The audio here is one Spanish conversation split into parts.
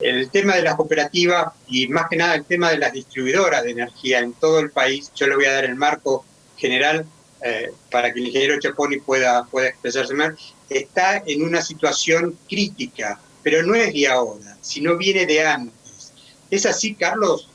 El tema de las cooperativas y más que nada el tema de las distribuidoras de energía en todo el país, yo le voy a dar el marco general para que el ingeniero Chaponi pueda expresarse más, está en una situación crítica, pero no es de ahora, sino viene de antes. ¿Es así, Carlos?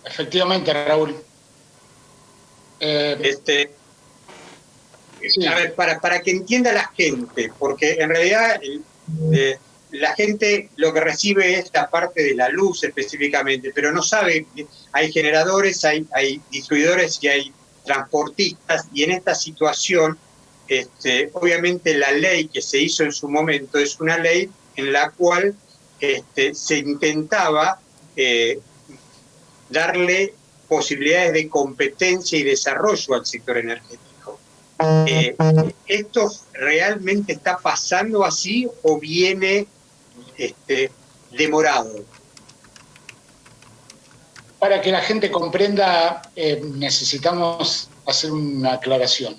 Efectivamente, Raúl. Sí. A ver, para que entienda la gente, porque en realidad la gente lo que recibe es la parte de la luz específicamente, pero no sabe, hay generadores, hay distribuidores y hay transportistas, y en esta situación, obviamente la ley que se hizo en su momento es una ley en la cual se intentaba darle posibilidades de competencia y desarrollo al sector energético. ¿Esto realmente está pasando así o viene demorado? Para que la gente comprenda, necesitamos hacer una aclaración.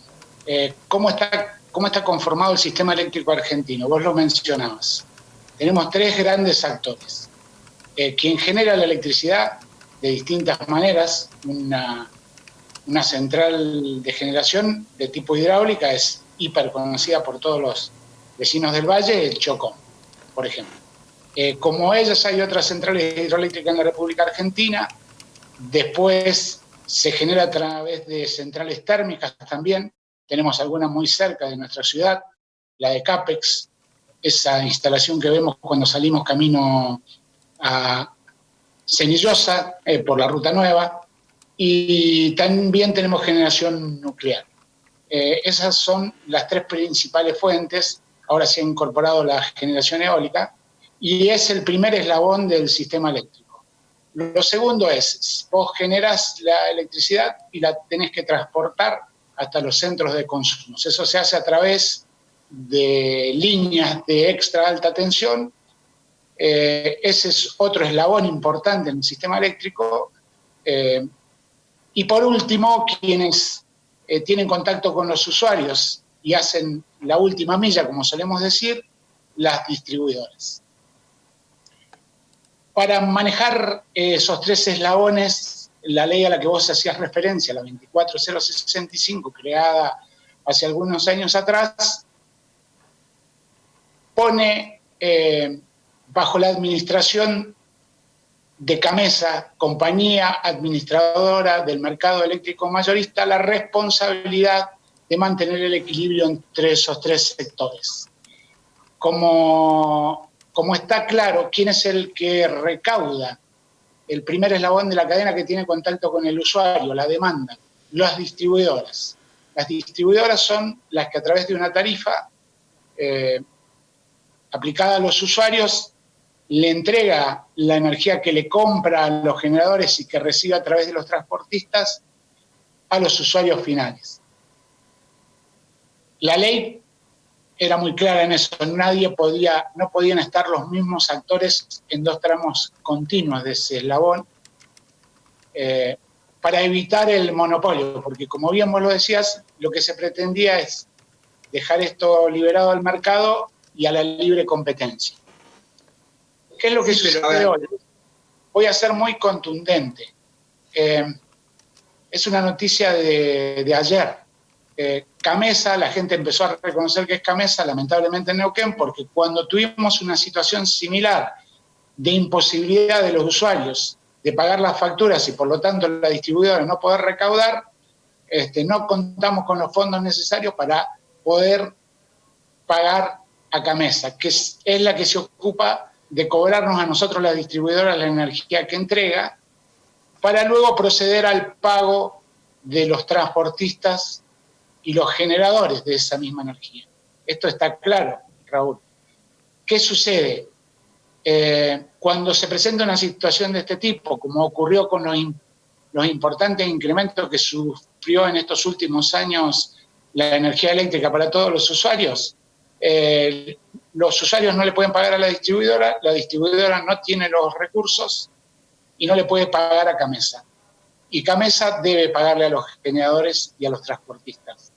¿Cómo está conformado el sistema eléctrico argentino? Vos lo mencionabas. Tenemos tres grandes actores. Quien genera la electricidad de distintas maneras, una central de generación de tipo hidráulica es hiper conocida por todos los vecinos del Valle, el Chocón, por ejemplo. Como ellas hay otras centrales hidroeléctricas en la República Argentina, después se genera a través de centrales térmicas también, tenemos algunas muy cerca de nuestra ciudad, la de Capex, esa instalación que vemos cuando salimos camino a Cenillosa, por la Ruta Nueva, y también tenemos generación nuclear. Esas son las tres principales fuentes. Ahora se ha incorporado la generación eólica y es el primer eslabón del sistema eléctrico. Lo segundo es, vos generás la electricidad y la tenés que transportar hasta los centros de consumo. Eso se hace a través de líneas de extra alta tensión. Ese es otro eslabón importante en el sistema eléctrico. Y por último, quienes tienen contacto con los usuarios y hacen la última milla, como solemos decir, las distribuidoras. Para manejar esos tres eslabones, la ley a la que vos hacías referencia, la 24065, creada hace algunos años atrás, pone bajo la administración de CAMESA, compañía administradora del mercado eléctrico mayorista, la responsabilidad de mantener el equilibrio entre esos tres sectores. Como está claro, ¿quién es el que recauda? El primer eslabón de la cadena que tiene contacto con el usuario, la demanda, las distribuidoras. Las distribuidoras son las que a través de una tarifa aplicada a los usuarios le entrega la energía que le compra a los generadores y que recibe a través de los transportistas a los usuarios finales. La ley era muy clara en eso, no podían estar los mismos actores en dos tramos continuos de ese eslabón para evitar el monopolio, porque como bien vos lo decías, lo que se pretendía es dejar esto liberado al mercado y a la libre competencia. ¿Qué es lo que sucede hoy? Voy a ser muy contundente. Es una noticia de ayer. CAMESA, la gente empezó a reconocer que es CAMESA, lamentablemente en Neuquén, porque cuando tuvimos una situación similar de imposibilidad de los usuarios de pagar las facturas y por lo tanto la distribuidora no poder recaudar, no contamos con los fondos necesarios para poder pagar a CAMESA, que es la que se ocupa de cobrarnos a nosotros la distribuidora la energía que entrega, para luego proceder al pago de los transportistas y los generadores de esa misma energía. Esto está claro, Raúl. ¿Qué sucede? Cuando se presenta una situación de este tipo, como ocurrió con los importantes incrementos que sufrió en estos últimos años la energía eléctrica para todos los usuarios no le pueden pagar a la distribuidora no tiene los recursos y no le puede pagar a CAMESA. Y CAMESA debe pagarle a los generadores y a los transportistas.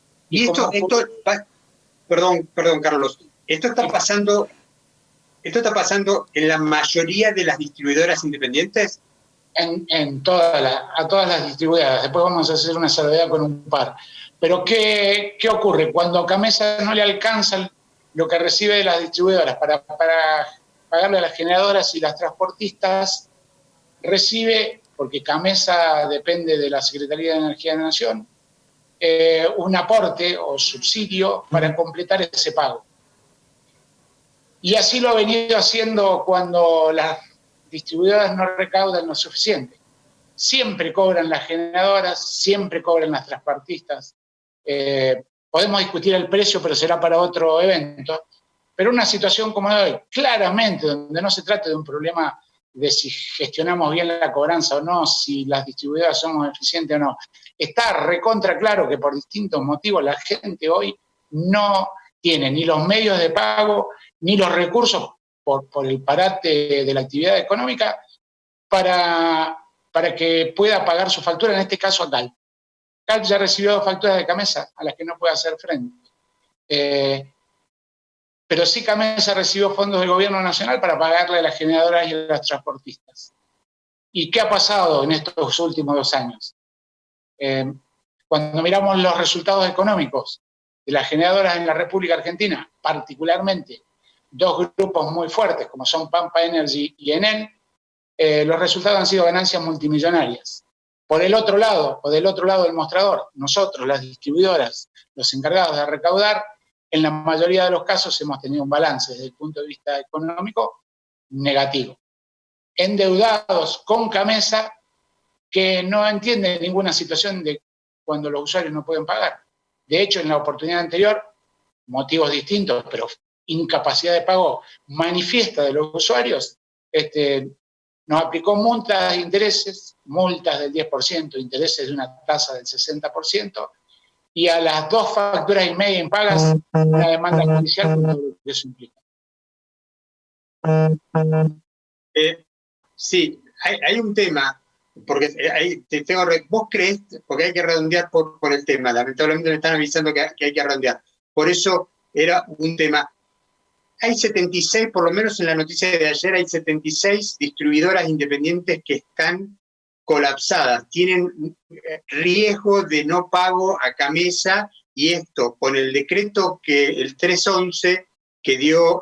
Perdón, Carlos, esto está pasando ¿Esto está pasando en la mayoría de las distribuidoras independientes? A todas las distribuidoras. Después vamos a hacer una salvedad con un par. Pero ¿qué ocurre? Cuando Camesa no le alcanza lo que recibe de las distribuidoras para pagarle a las generadoras y las transportistas, recibe, porque Camesa depende de la Secretaría de Energía de la Nación, un aporte o subsidio para completar ese pago. Y así lo ha venido haciendo cuando las distribuidoras no recaudan lo suficiente. Siempre cobran las generadoras, siempre cobran las transportistas. Podemos discutir el precio, pero será para otro evento. Pero una situación como la de hoy, claramente, donde no se trata de un problema de si gestionamos bien la cobranza o no, si las distribuidoras somos eficientes o no, está recontra claro que por distintos motivos la gente hoy no tiene ni los medios de pago, ni los recursos por el parate de la actividad económica para que pueda pagar su factura, en este caso a Calp. Calp ya recibió facturas de Camesa a las que no puede hacer frente. Pero sí Camesa recibió fondos del gobierno nacional para pagarle a las generadoras y a las transportistas. ¿Y qué ha pasado en estos últimos 2 años? Cuando miramos los resultados económicos de las generadoras en la República Argentina, particularmente 2 grupos muy fuertes, como son Pampa Energy y Enel, los resultados han sido ganancias multimillonarias. Por el otro lado, o del otro lado del mostrador, nosotros, las distribuidoras, los encargados de recaudar, en la mayoría de los casos hemos tenido un balance desde el punto de vista económico negativo. Endeudados con Camesa, que no entiende ninguna situación de cuando los usuarios no pueden pagar. De hecho, en la oportunidad anterior, motivos distintos, pero incapacidad de pago manifiesta de los usuarios, nos aplicó multas de intereses, multas del 10%, intereses de una tasa del 60%, y a las 2 facturas y media impagas, una demanda judicial con todo lo que eso implica. Sí, hay un tema, porque vos creés, porque hay que redondear por el tema, lamentablemente me están avisando que hay que redondear, por eso era un tema. Hay 76, por lo menos en la noticia de ayer, hay 76 distribuidoras independientes que están colapsadas, tienen riesgo de no pago a Camesa, y esto con el decreto el 311 que dio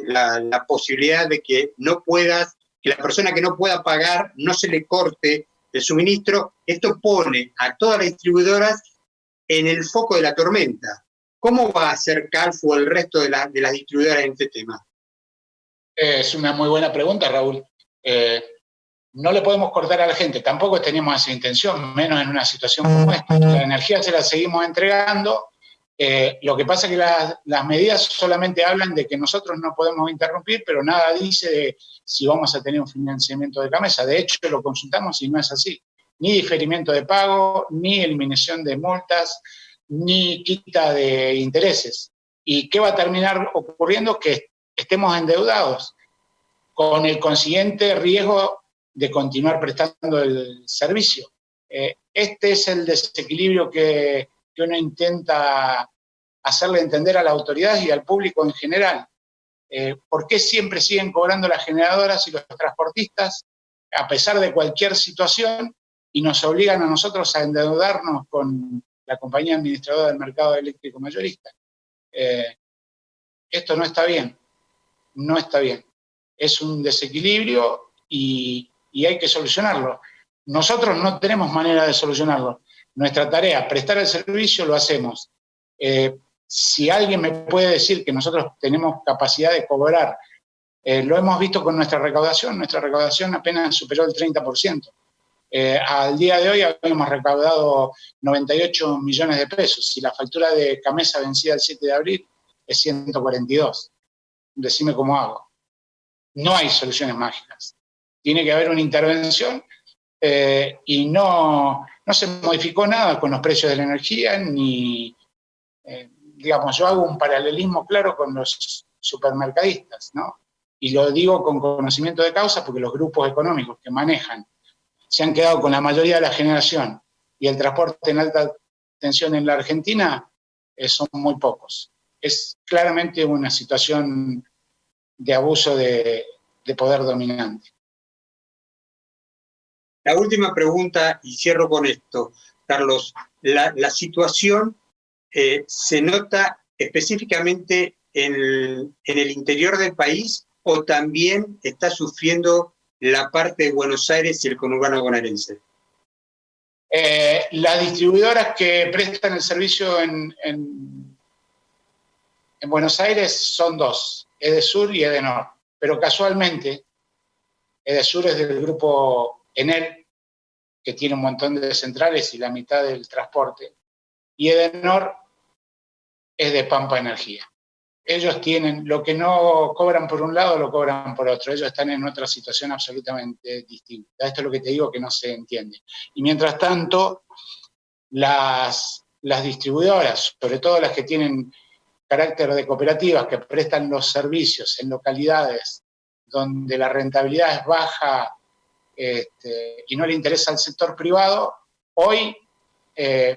la posibilidad de que que la persona que no pueda pagar no se le corte el suministro. Esto pone a todas las distribuidoras en el foco de la tormenta. ¿Cómo va a hacer Calp o el resto de las distribuidoras en este tema? Es una muy buena pregunta, Raúl. No le podemos cortar a la gente, tampoco tenemos esa intención, menos en una situación como esta. La energía se la seguimos entregando. Lo que pasa es que las medidas solamente hablan de que nosotros no podemos interrumpir, pero nada dice de si vamos a tener un financiamiento de Camesa. De hecho, lo consultamos y no es así. Ni diferimiento de pago, ni eliminación de multas, ni quita de intereses. ¿Y qué va a terminar ocurriendo? Que estemos endeudados, con el consiguiente riesgo de continuar prestando el servicio. Este es el desequilibrio que uno intenta hacerle entender a las autoridades y al público en general. ¿Por qué siempre siguen cobrando las generadoras y los transportistas a pesar de cualquier situación y nos obligan a nosotros a endeudarnos con la compañía administradora del mercado eléctrico mayorista? Esto no está bien, no está bien. Es un desequilibrio y hay que solucionarlo. Nosotros no tenemos manera de solucionarlo. Nuestra tarea, prestar el servicio, lo hacemos. Si alguien me puede decir que nosotros tenemos capacidad de cobrar, lo hemos visto con nuestra recaudación apenas superó el 30%. Al día de hoy habíamos recaudado 98 millones de pesos y la factura de Camesa vencida el 7 de abril es 142. Decime cómo hago. No hay soluciones mágicas. Tiene que haber una intervención y no se modificó nada con los precios de la energía, ni, digamos, yo hago un paralelismo claro con los supermercadistas, ¿no? Y lo digo con conocimiento de causa porque los grupos económicos que manejan se han quedado con la mayoría de la generación y el transporte en alta tensión en la Argentina son muy pocos. Es claramente una situación de abuso de poder dominante. La última pregunta, y cierro con esto, Carlos. La situación se nota específicamente en el interior del país, o también está sufriendo la parte de Buenos Aires y el conurbano bonaerense? Las distribuidoras que prestan el servicio en Buenos Aires son dos, Edesur y Edenor, pero casualmente Edesur es del grupo Enel, que tiene un montón de centrales y la mitad del transporte, y Edenor es de Pampa Energía. Ellos tienen, lo que no cobran por un lado, lo cobran por otro. Ellos están en otra situación absolutamente distinta. Esto es lo que te digo que no se entiende. Y mientras tanto, las distribuidoras, sobre todo las que tienen carácter de cooperativas, que prestan los servicios en localidades donde la rentabilidad es baja y no le interesa al sector privado, hoy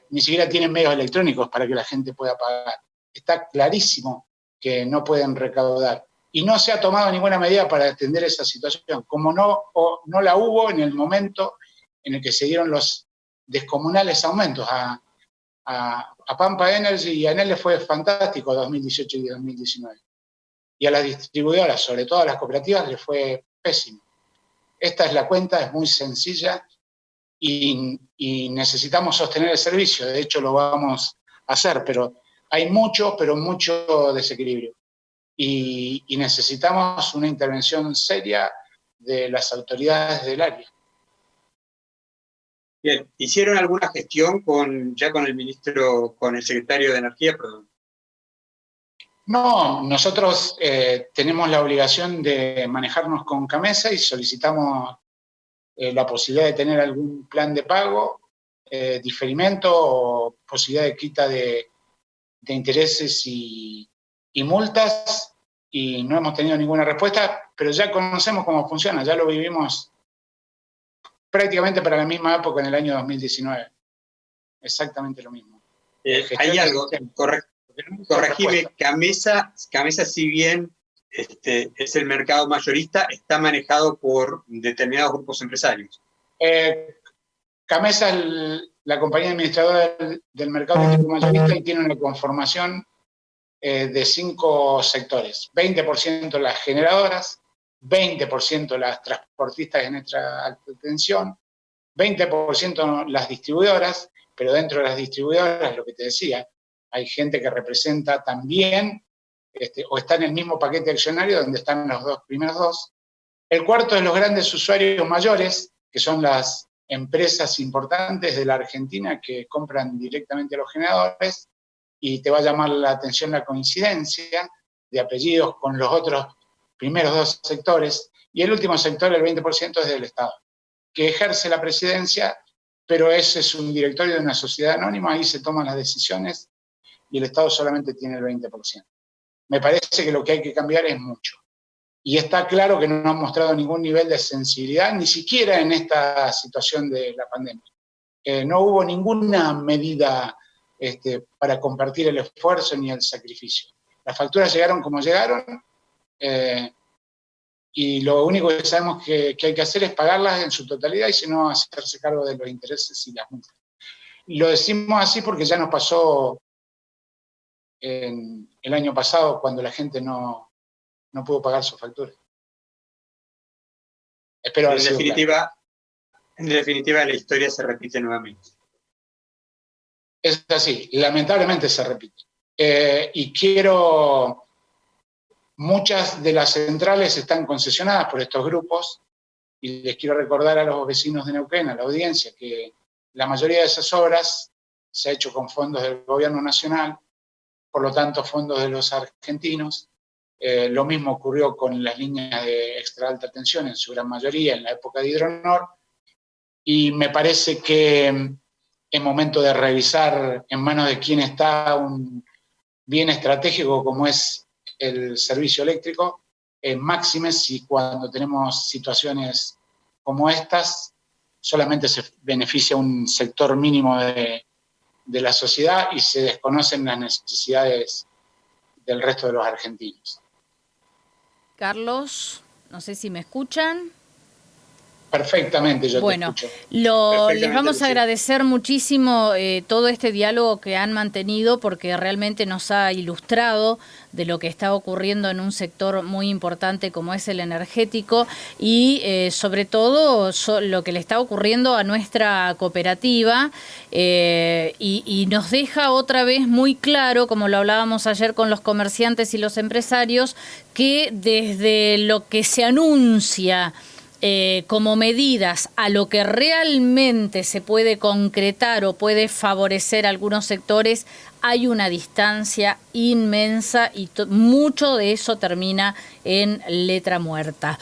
ni siquiera tienen medios electrónicos para que la gente pueda pagar. Está clarísimo que no pueden recaudar. Y no se ha tomado ninguna medida para atender esa situación, como no la hubo en el momento en el que se dieron los descomunales aumentos. A Pampa Energy y a Enel le fue fantástico 2018 y 2019. Y a las distribuidoras, sobre todo a las cooperativas, les fue pésimo. Esta es la cuenta, es muy sencilla y necesitamos sostener el servicio. De hecho, lo vamos a hacer, pero hay mucho desequilibrio. Y necesitamos una intervención seria de las autoridades del área. Bien, ¿hicieron alguna gestión ya con el ministro, con el secretario de Energía, perdón? No, nosotros tenemos la obligación de manejarnos con Camesa y solicitamos la posibilidad de tener algún plan de pago, diferimento o posibilidad de quita de intereses y multas, y no hemos tenido ninguna respuesta, pero ya conocemos cómo funciona, ya lo vivimos prácticamente para la misma época en el año 2019. Exactamente lo mismo. Hay algo, corregime, Camesa, si bien es el mercado mayorista, está manejado por determinados grupos empresarios. Camesa es la compañía administradora del mercado eléctrico mayorista y tiene una conformación de 5 sectores: 20% las generadoras, 20% las transportistas de nuestra alta tensión, 20% las distribuidoras, pero dentro de las distribuidoras, lo que te decía, hay gente que representa también o está en el mismo paquete accionario donde están los primeros dos. El cuarto es los grandes usuarios mayores, que son las empresas importantes de la Argentina que compran directamente a los generadores, y te va a llamar la atención la coincidencia de apellidos con los otros primeros dos sectores, y el último sector, el 20%, es del Estado, que ejerce la presidencia, pero ese es un directorio de una sociedad anónima, ahí se toman las decisiones y el Estado solamente tiene el 20%. Me parece que lo que hay que cambiar es mucho. Y está claro que no han mostrado ningún nivel de sensibilidad, ni siquiera en esta situación de la pandemia. No hubo ninguna medida para compartir el esfuerzo ni el sacrificio. Las facturas llegaron como llegaron, y lo único que sabemos que hay que hacer es pagarlas en su totalidad, y si no, hacerse cargo de los intereses y las multas. Y lo decimos así porque ya nos pasó el año pasado, cuando la gente no pudo pagar sus facturas. Espero haber sido claro. En definitiva, la historia se repite nuevamente. Es así, lamentablemente se repite. Y muchas de las centrales están concesionadas por estos grupos, y les quiero recordar a los vecinos de Neuquén, a la audiencia, que la mayoría de esas obras se ha hecho con fondos del gobierno nacional, por lo tanto fondos de los argentinos. Lo mismo ocurrió con las líneas de extra alta tensión, en su gran mayoría en la época de Hidronor, y me parece que es momento de revisar en manos de quién está un bien estratégico como es el servicio eléctrico, máxime si cuando tenemos situaciones como estas solamente se beneficia un sector mínimo de la sociedad y se desconocen las necesidades del resto de los argentinos. Carlos, no sé si me escuchan. Perfectamente, yo te escucho. Les vamos a agradecer muchísimo todo este diálogo que han mantenido, porque realmente nos ha ilustrado de lo que está ocurriendo en un sector muy importante como es el energético y sobre todo lo que le está ocurriendo a nuestra cooperativa y nos deja otra vez muy claro, como lo hablábamos ayer con los comerciantes y los empresarios, que desde lo que se anuncia como medidas a lo que realmente se puede concretar o puede favorecer a algunos sectores, hay una distancia inmensa y mucho de eso termina en letra muerta.